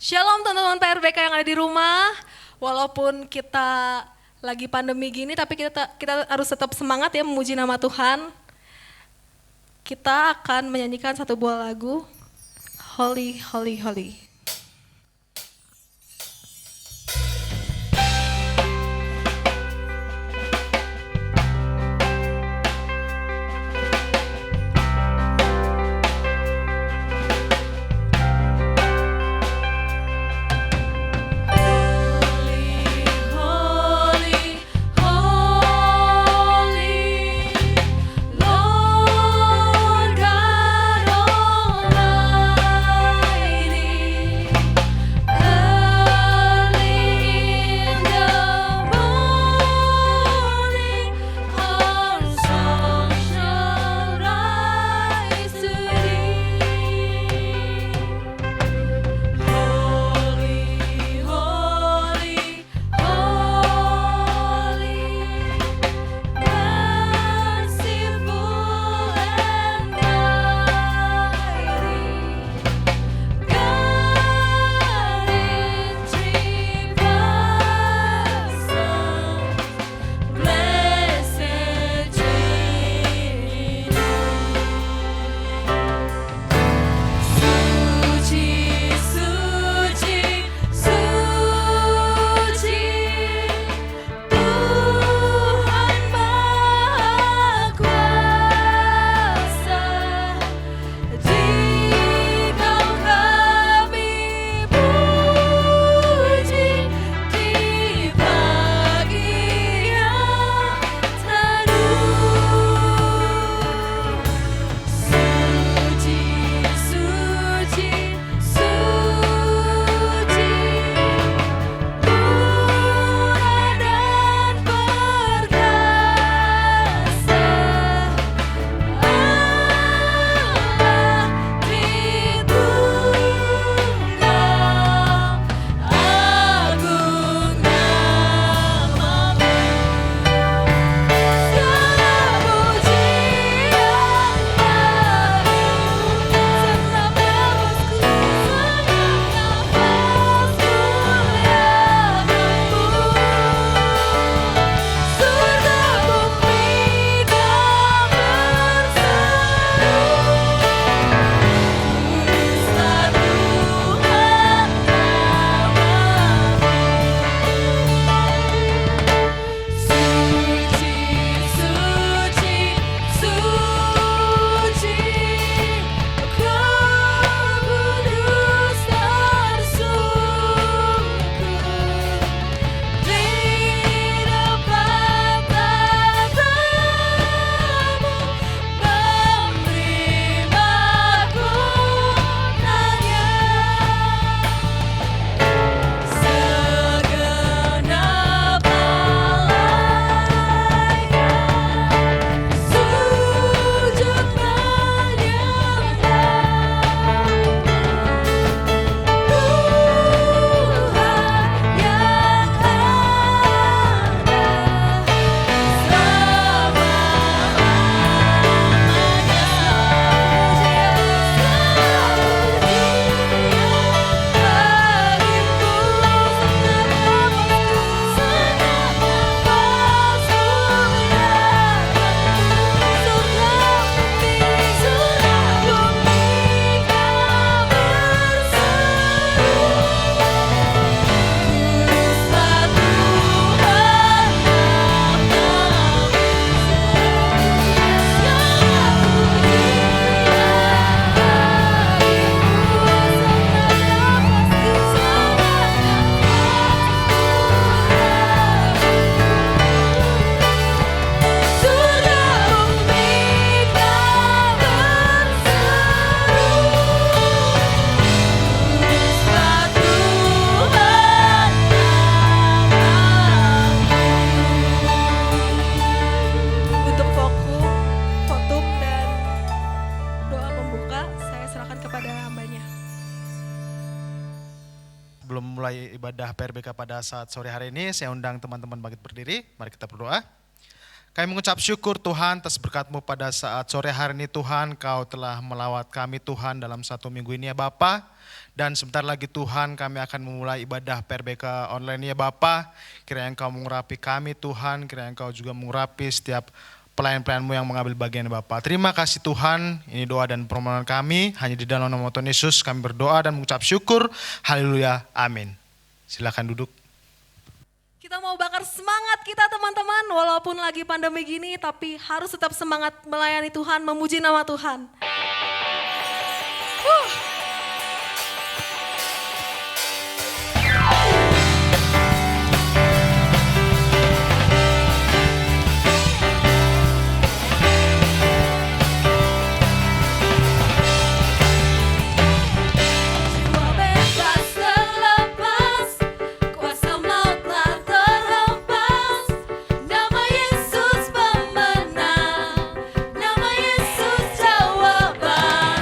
Shalom teman-teman PRBK yang ada di rumah. Walaupun kita lagi pandemi gini, tapi kita harus tetap semangat ya memuji nama Tuhan. Kita akan menyanyikan satu buah lagu, Holy, Holy, Holy. Ibadah PRBK pada saat sore hari ini, saya undang teman-teman bangkit berdiri. Mari kita berdoa. Kami mengucap syukur Tuhan atas berkat-Mu pada saat sore hari ini Tuhan, Kau telah melawat kami Tuhan dalam satu minggu ini ya Bapa. Dan sebentar lagi Tuhan kami akan memulai ibadah PRBK online ya Bapa. Kiranya Engkau mengurapi kami Tuhan, kiranya Engkau juga mengurapi setiap pelayan-pelayan-Mu yang mengambil bagian Bapa. Terima kasih Tuhan, ini doa dan permohonan kami, hanya di dalam nama Tuhan Yesus kami berdoa dan mengucap syukur. Haleluya, amin. Silakan duduk. Kita mau bakar semangat kita teman-teman, walaupun lagi pandemi gini, tapi harus tetap semangat melayani Tuhan, memuji nama Tuhan. Nama Yesus jawaban,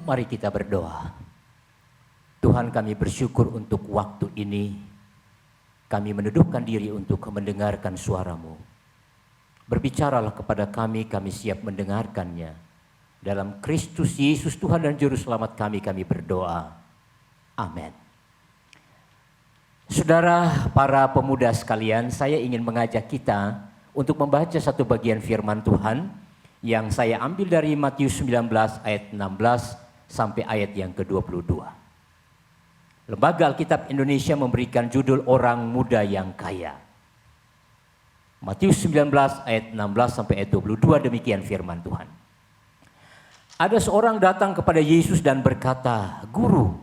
Mari kita berdoa. Tuhan, kami bersyukur untuk waktu ini. Kami menundukkan diri untuk mendengarkan suara-Mu. Berbicaralah kepada kami siap mendengarkannya. Dalam Kristus Yesus Tuhan dan Juru Selamat kami berdoa. Amin. Saudara, para pemuda sekalian, saya ingin mengajak kita untuk membaca satu bagian firman Tuhan yang saya ambil dari Matius 19 ayat 16 sampai ayat yang ke-22. Lembaga Alkitab Indonesia memberikan judul Orang Muda yang Kaya. Matius 19 ayat 16 sampai ayat 22, demikian firman Tuhan. Ada seorang datang kepada Yesus dan berkata, "Guru,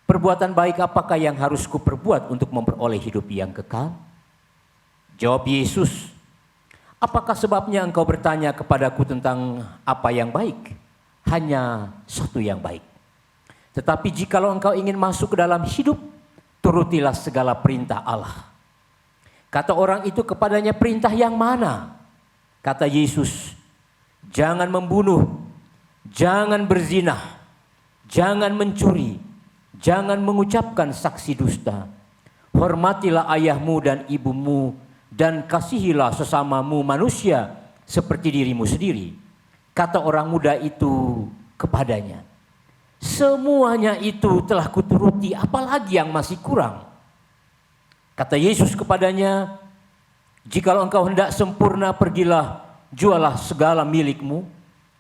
perbuatan baik apakah yang harus kuperbuat untuk memperoleh hidup yang kekal?" Jawab Yesus, "Apakah sebabnya engkau bertanya kepadaku tentang apa yang baik? Hanya satu yang baik. Tetapi jikalau engkau ingin masuk ke dalam hidup, turutilah segala perintah Allah." Kata orang itu kepadanya, "Perintah yang mana?" Kata Yesus, "Jangan membunuh, jangan berzinah, jangan mencuri, jangan mengucapkan saksi dusta. Hormatilah ayahmu dan ibumu, dan kasihilah sesamamu manusia seperti dirimu sendiri." Kata orang muda itu kepadanya, "Semuanya itu telah kuturuti, apalagi yang masih kurang?" Kata Yesus kepadanya, "Jikalau engkau hendak sempurna, pergilah, jualah segala milikmu,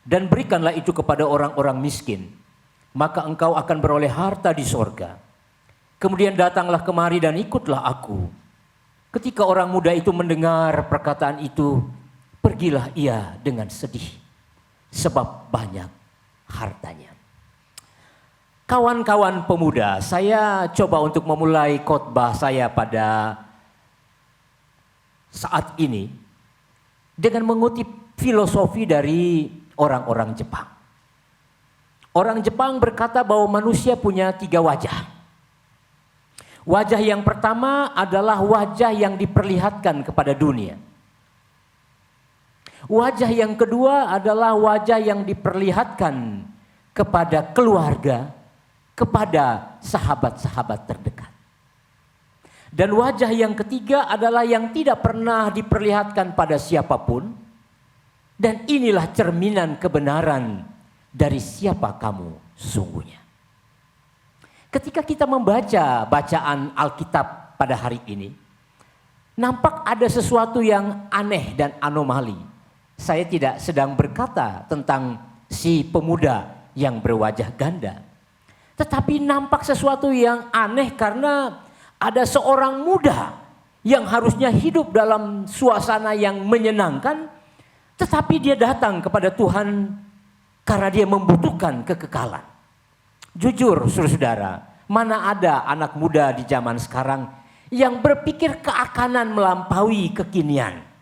dan berikanlah itu kepada orang-orang miskin. Maka engkau akan beroleh harta di sorga. Kemudian datanglah kemari dan ikutlah aku." Ketika orang muda itu mendengar perkataan itu, pergilah ia dengan sedih, sebab banyak hartanya. Kawan-kawan pemuda, saya coba untuk memulai khotbah saya pada saat ini dengan mengutip filosofi dari orang-orang Jepang. Orang Jepang berkata bahwa manusia punya 3 wajah. Wajah yang pertama adalah wajah yang diperlihatkan kepada dunia. Wajah yang kedua adalah wajah yang diperlihatkan kepada keluarga, kepada sahabat-sahabat terdekat. Dan wajah yang ketiga adalah yang tidak pernah diperlihatkan pada siapapun. Dan inilah cerminan kebenaran dari siapa kamu sesungguhnya. Ketika kita membaca bacaan Alkitab pada hari ini, nampak ada sesuatu yang aneh dan anomali. Saya tidak sedang berkata tentang si pemuda yang berwajah ganda. Tetapi nampak sesuatu yang aneh karena ada seorang muda yang harusnya hidup dalam suasana yang menyenangkan, tetapi dia datang kepada Tuhan karena dia membutuhkan kekekalan. Jujur saudara, mana ada anak muda di zaman sekarang yang berpikir keakanan melampaui kekinian.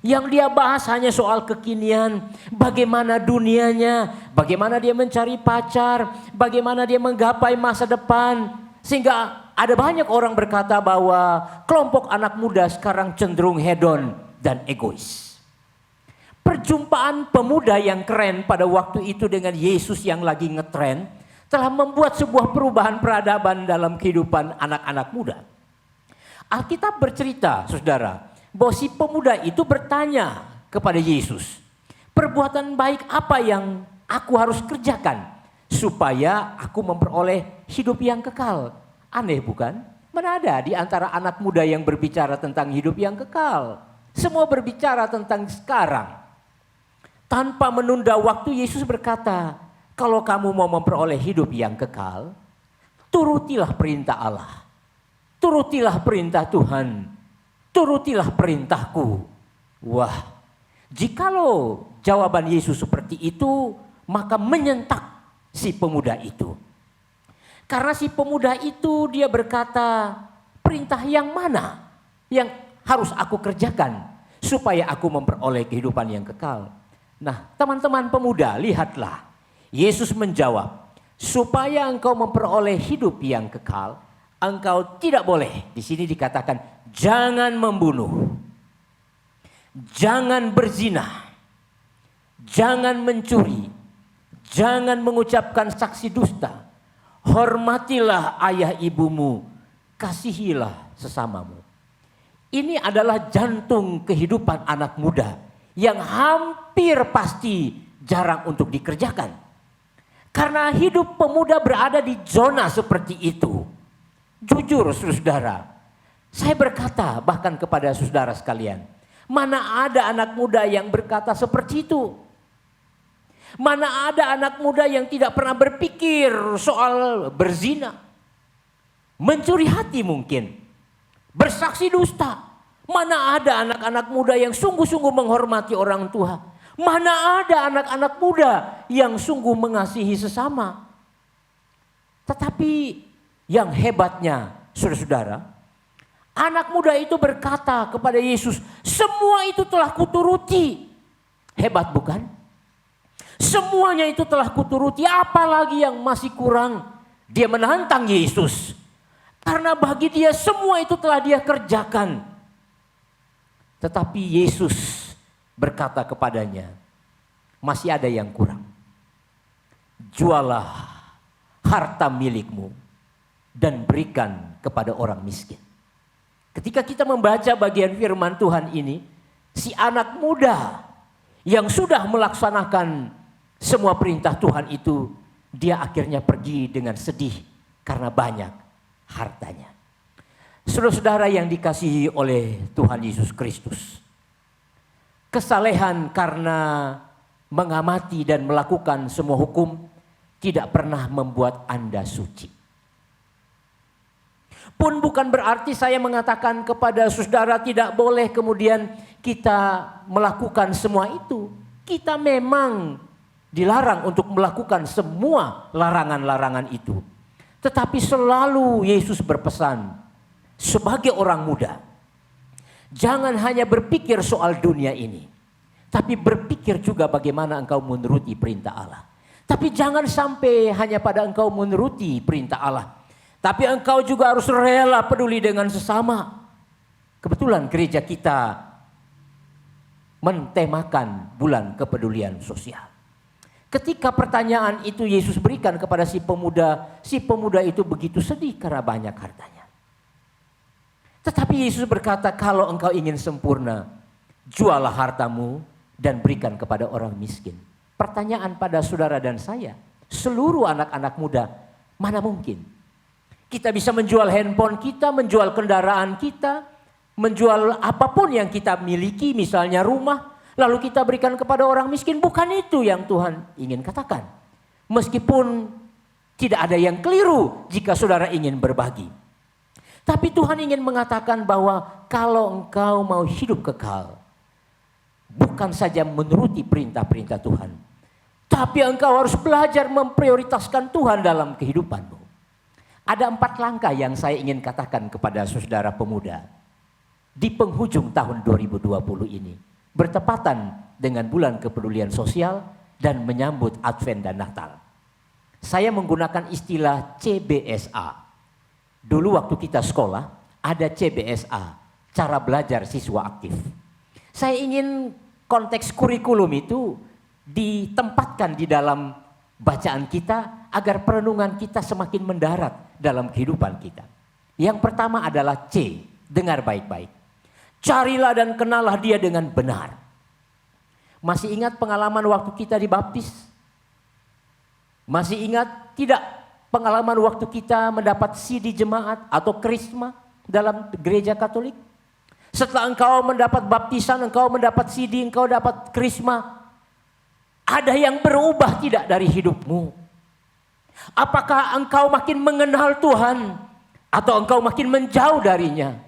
Yang dia bahas hanya soal kekinian, bagaimana dunianya, bagaimana dia mencari pacar, bagaimana dia menggapai masa depan. Sehingga ada banyak orang berkata bahwa kelompok anak muda sekarang cenderung hedon dan egois. Perjumpaan pemuda yang keren pada waktu itu dengan Yesus yang lagi ngetren telah membuat sebuah perubahan peradaban dalam kehidupan anak-anak muda. Alkitab bercerita, saudara, bahwa si pemuda itu bertanya kepada Yesus, "Perbuatan baik apa yang aku harus kerjakan supaya aku memperoleh hidup yang kekal?" Aneh bukan? Mana ada di antara anak muda yang berbicara tentang hidup yang kekal? Semua berbicara tentang sekarang. Tanpa menunda waktu, Yesus berkata, "Kalau kamu mau memperoleh hidup yang kekal, turutilah perintah Allah. Turutilah perintah Tuhan. Turutilah perintahku." Wah, jikalau jawaban Yesus seperti itu, maka menyentak si pemuda itu. Karena si pemuda itu dia berkata, "Perintah yang mana yang harus aku kerjakan supaya aku memperoleh kehidupan yang kekal?" Nah, teman-teman pemuda, lihatlah. Yesus menjawab, "Supaya engkau memperoleh hidup yang kekal, engkau tidak boleh." Di sini dikatakan, jangan membunuh, jangan berzina, jangan mencuri, Jangan mengucapkan saksi dusta. Hormatilah ayah ibumu, kasihilah sesamamu. Ini adalah jantung kehidupan anak muda yang hampir pasti jarang untuk dikerjakan. Karena hidup pemuda berada di zona seperti itu. Jujur saudara, saya berkata bahkan kepada saudara sekalian, mana ada anak muda yang berkata seperti itu? Mana ada anak muda yang tidak pernah berpikir soal berzina, mencuri hati mungkin, bersaksi dusta. Mana ada anak-anak muda yang sungguh-sungguh menghormati orang tua. Mana ada anak-anak muda yang sungguh mengasihi sesama. Tetapi yang hebatnya saudara-saudara, anak muda itu berkata kepada Yesus, semua itu telah kuturuti. Hebat bukan? Semuanya itu telah kuturuti, apalagi yang masih kurang? Dia menantang Yesus. Karena bagi dia semua itu telah dia kerjakan. Tetapi Yesus berkata kepadanya, masih ada yang kurang. Jualah harta milikmu dan berikan kepada orang miskin. Ketika kita membaca bagian firman Tuhan ini, si anak muda yang sudah melaksanakan semua perintah Tuhan itu, dia akhirnya pergi dengan sedih karena banyak hartanya. Saudara-saudara yang dikasihi oleh Tuhan Yesus Kristus, kesalehan karena mengamati dan melakukan semua hukum tidak pernah membuat Anda suci. Pun bukan berarti saya mengatakan kepada saudara tidak boleh kemudian kita melakukan semua itu. Kita memang dilarang untuk melakukan semua larangan-larangan itu. Tetapi selalu Yesus berpesan sebagai orang muda, jangan hanya berpikir soal dunia ini, tapi berpikir juga bagaimana engkau menuruti perintah Allah. Tapi jangan sampai hanya pada engkau menuruti perintah Allah, tapi engkau juga harus rela peduli dengan sesama. Kebetulan gereja kita mentemakan bulan kepedulian sosial. Ketika pertanyaan itu Yesus berikan kepada si pemuda itu begitu sedih karena banyak hartanya. Tetapi Yesus berkata, kalau engkau ingin sempurna, jualah hartamu dan berikan kepada orang miskin. Pertanyaan pada saudara dan saya, seluruh anak-anak muda, mana mungkin kita bisa menjual handphone kita, menjual kendaraan kita, menjual apapun yang kita miliki, misalnya rumah, lalu kita berikan kepada orang miskin. Bukan itu yang Tuhan ingin katakan. Meskipun tidak ada yang keliru jika saudara ingin berbagi. Tapi Tuhan ingin mengatakan bahwa kalau engkau mau hidup kekal, bukan saja menuruti perintah-perintah Tuhan, tapi engkau harus belajar memprioritaskan Tuhan dalam kehidupanmu. Ada 4 langkah yang saya ingin katakan kepada saudara pemuda di penghujung tahun 2020 ini, bertepatan dengan bulan kepedulian sosial dan menyambut Advent dan Natal. Saya menggunakan istilah CBSA. Dulu waktu kita sekolah ada CBSA, cara belajar siswa aktif. Saya ingin konteks kurikulum itu ditempatkan di dalam bacaan kita agar perenungan kita semakin mendarat dalam kehidupan kita. Yang pertama adalah C, dengar baik-baik. Carilah dan kenalah dia dengan benar. Masih ingat pengalaman waktu kita dibaptis? Masih ingat tidak pengalaman waktu kita mendapat CD jemaat atau krisma dalam gereja Katolik? Setelah engkau mendapat baptisan, engkau mendapat CD, engkau dapat krisma, ada yang berubah tidak dari hidupmu? Apakah engkau makin mengenal Tuhan atau engkau makin menjauh darinya?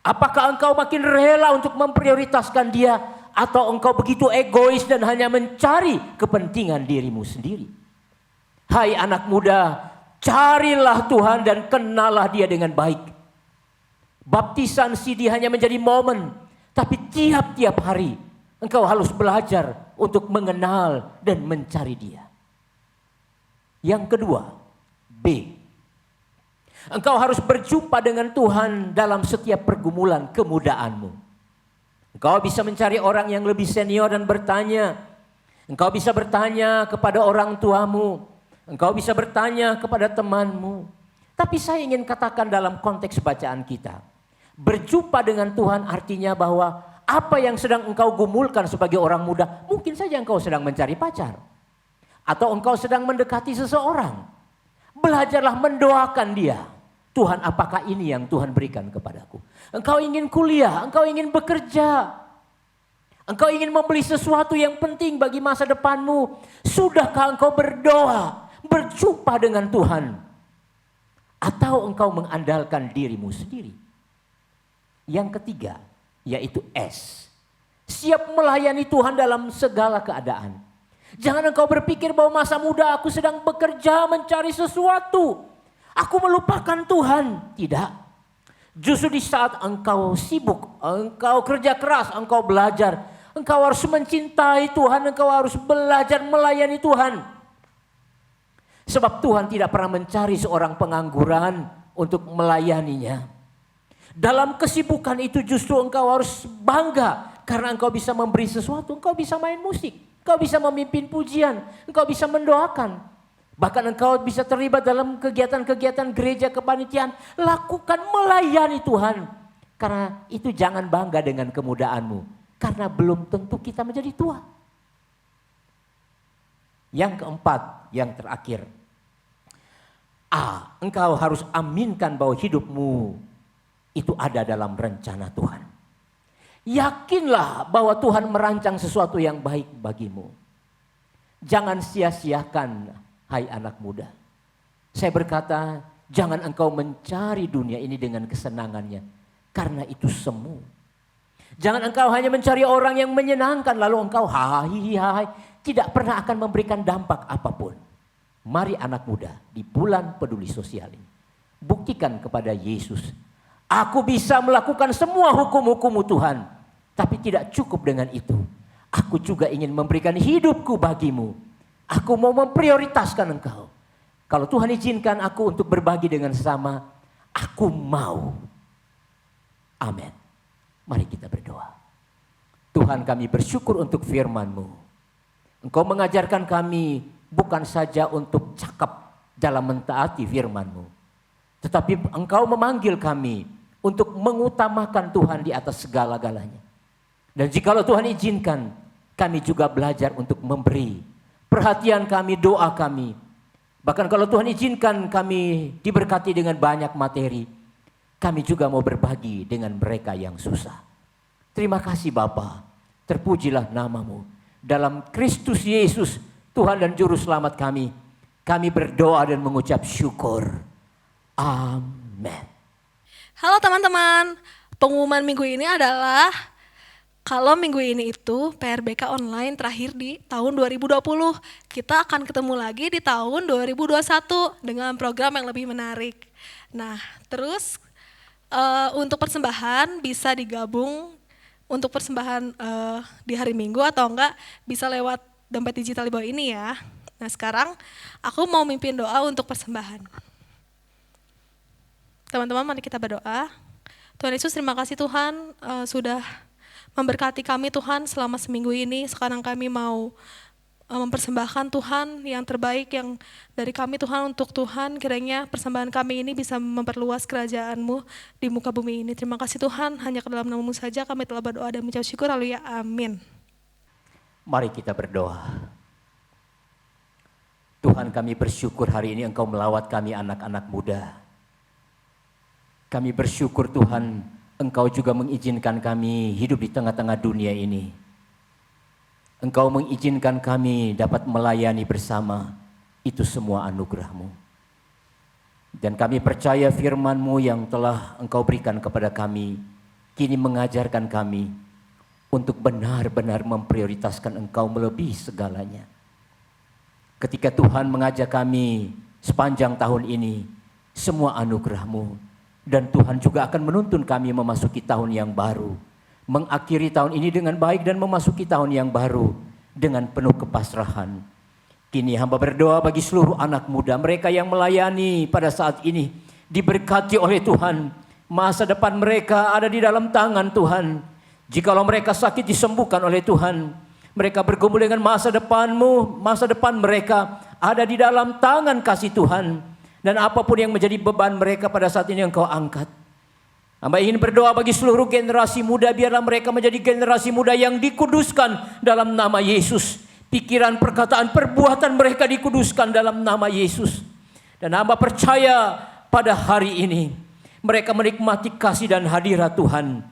Apakah engkau makin rela untuk memprioritaskan dia atau engkau begitu egois dan hanya mencari kepentingan dirimu sendiri? Hai anak muda, carilah Tuhan dan kenalah dia dengan baik. Baptisan CD hanya menjadi momen, tapi tiap-tiap hari engkau harus belajar untuk mengenal dan mencari dia. Yang kedua, B. Engkau harus berjumpa dengan Tuhan dalam setiap pergumulan kemudaanmu. Engkau bisa mencari orang yang lebih senior dan bertanya, Engkau bisa bertanya kepada orang tuamu. Engkau bisa bertanya kepada temanmu. Tapi saya ingin katakan dalam konteks bacaan kita. Berjumpa dengan Tuhan artinya bahwa apa yang sedang engkau gumulkan sebagai orang muda. Mungkin saja engkau sedang mencari pacar. Atau engkau sedang mendekati seseorang. Belajarlah mendoakan dia. Tuhan, apakah ini yang Tuhan berikan kepadaku? Engkau ingin kuliah, engkau ingin bekerja. Engkau ingin membeli sesuatu yang penting bagi masa depanmu. Sudahkah engkau berdoa, berjumpa dengan Tuhan? Atau engkau mengandalkan dirimu sendiri? Yang ketiga, yaitu S. Siap melayani Tuhan dalam segala keadaan. Jangan engkau berpikir bahwa masa muda aku sedang bekerja mencari sesuatu. Aku melupakan Tuhan. Tidak. Justru di saat engkau sibuk, engkau kerja keras, engkau belajar. Engkau harus mencintai Tuhan, engkau harus belajar melayani Tuhan. Sebab Tuhan tidak pernah mencari seorang pengangguran untuk melayaninya. Dalam kesibukan itu justru engkau harus bangga. Karena engkau bisa memberi sesuatu, engkau bisa main musik. Engkau bisa memimpin pujian, engkau bisa mendoakan. Bahkan engkau bisa terlibat dalam kegiatan-kegiatan gereja kepanitiaan. Lakukan melayani Tuhan. Karena itu jangan bangga dengan kemudaanmu. Karena belum tentu kita menjadi tua. Yang keempat, yang terakhir. A, engkau harus aminkan bahwa hidupmu itu ada dalam rencana Tuhan. Yakinlah bahwa Tuhan merancang sesuatu yang baik bagimu. Jangan sia-siakan, hai anak muda. Saya berkata, jangan engkau mencari dunia ini dengan kesenangannya. Karena itu semu. Jangan engkau hanya mencari orang yang menyenangkan lalu engkau hai. Tidak pernah akan memberikan dampak apapun. Mari anak muda di bulan peduli sosial ini. Buktikan kepada Yesus. Aku bisa melakukan semua hukum-hukum-Mu Tuhan. Tapi tidak cukup dengan itu. Aku juga ingin memberikan hidupku bagimu. Aku mau memprioritaskan engkau. Kalau Tuhan izinkan aku untuk berbagi dengan sesama, aku mau. Amin. Mari kita berdoa. Tuhan, kami bersyukur untuk firman-Mu. Engkau mengajarkan kami bukan saja untuk cakap dalam mentaati firman-Mu. Tetapi Engkau memanggil kami untuk mengutamakan Tuhan di atas segala-galanya. Dan jikalau Tuhan izinkan, kami juga belajar untuk memberi perhatian kami, doa kami. Bahkan kalau Tuhan izinkan kami diberkati dengan banyak materi, kami juga mau berbagi dengan mereka yang susah. Terima kasih Bapa, terpujilah nama-Mu. Dalam Kristus Yesus, Tuhan dan Juru Selamat kami berdoa dan mengucap syukur. Amin. Halo teman-teman, pengumuman minggu ini adalah kalau minggu ini itu PRBK online terakhir di tahun 2020. Kita akan ketemu lagi di tahun 2021 dengan program yang lebih menarik. Nah, terus untuk persembahan bisa digabung untuk persembahan di hari Minggu atau enggak bisa lewat dompet digital di bawah ini ya. Nah, sekarang aku mau mimpin doa untuk persembahan. Teman-teman, mari kita berdoa. Tuhan Yesus, terima kasih Tuhan sudah memberkati kami Tuhan selama seminggu ini. Sekarang kami mau mempersembahkan Tuhan yang terbaik yang dari kami Tuhan untuk Tuhan. Kiranya persembahan kami ini bisa memperluas kerajaan-Mu di muka bumi ini. Terima kasih Tuhan, hanya ke dalam nama-Mu saja kami telah berdoa dan mengucap syukur. Haleluya, amin. Mari kita berdoa. Tuhan, kami bersyukur hari ini Engkau melawat kami anak-anak muda. Kami bersyukur Tuhan, Engkau juga mengizinkan kami hidup di tengah-tengah dunia ini. Engkau mengizinkan kami dapat melayani bersama. Itu semua anugerah-Mu. Dan kami percaya firman-Mu yang telah Engkau berikan kepada kami, kini mengajarkan kami untuk benar-benar memprioritaskan Engkau melebihi segalanya. Ketika Tuhan mengajak kami sepanjang tahun ini, semua anugerah-Mu. Dan Tuhan juga akan menuntun kami memasuki tahun yang baru. Mengakhiri tahun ini dengan baik dan memasuki tahun yang baru dengan penuh kepasrahan. Kini hamba berdoa bagi seluruh anak muda, mereka yang melayani pada saat ini. Diberkati oleh Tuhan. Masa depan mereka ada di dalam tangan Tuhan. Jikalau mereka sakit disembuhkan oleh Tuhan. Mereka bergumul dengan masa depanmu, masa depan mereka ada di dalam tangan kasih Tuhan. Dan apapun yang menjadi beban mereka pada saat ini Engkau angkat. Hamba ingin berdoa bagi seluruh generasi muda, biarlah mereka menjadi generasi muda yang dikuduskan dalam nama Yesus. Pikiran, perkataan, perbuatan mereka dikuduskan dalam nama Yesus. Dan hamba percaya pada hari ini mereka menikmati kasih dan hadirat Tuhan.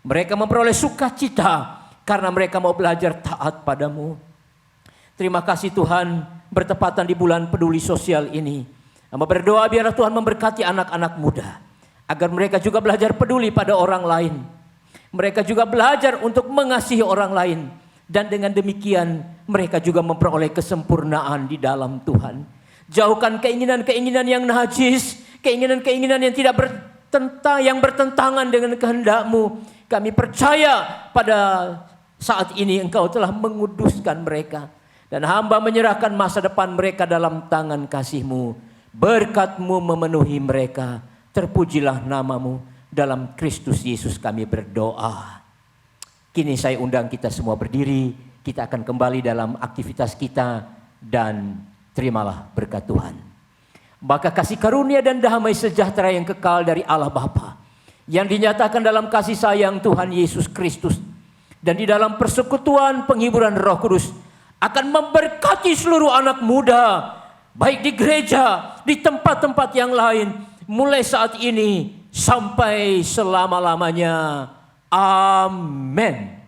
Mereka memperoleh sukacita karena mereka mau belajar taat padamu. Terima kasih Tuhan, bertepatan di bulan peduli sosial ini. Hamba berdoa biarlah Tuhan memberkati anak-anak muda, agar mereka juga belajar peduli pada orang lain. Mereka juga belajar untuk mengasihi orang lain. Dan dengan demikian mereka juga memperoleh kesempurnaan di dalam Tuhan. Jauhkan keinginan-keinginan yang najis, keinginan-keinginan yang yang bertentangan dengan kehendak-Mu. Kami percaya pada saat ini Engkau telah menguduskan mereka. Dan hamba menyerahkan masa depan mereka dalam tangan kasih-Mu. Berkat-Mu memenuhi mereka. Terpujilah nama-Mu. Dalam Kristus Yesus kami berdoa. Kini saya undang kita semua berdiri. Kita akan kembali dalam aktivitas kita. Dan terimalah berkat Tuhan. Maka kasih karunia dan damai sejahtera yang kekal dari Allah Bapa, yang dinyatakan dalam kasih sayang Tuhan Yesus Kristus, dan di dalam persekutuan penghiburan Roh Kudus, akan memberkati seluruh anak muda, baik di gereja, di tempat-tempat yang lain, mulai saat ini sampai selama-lamanya. Amin.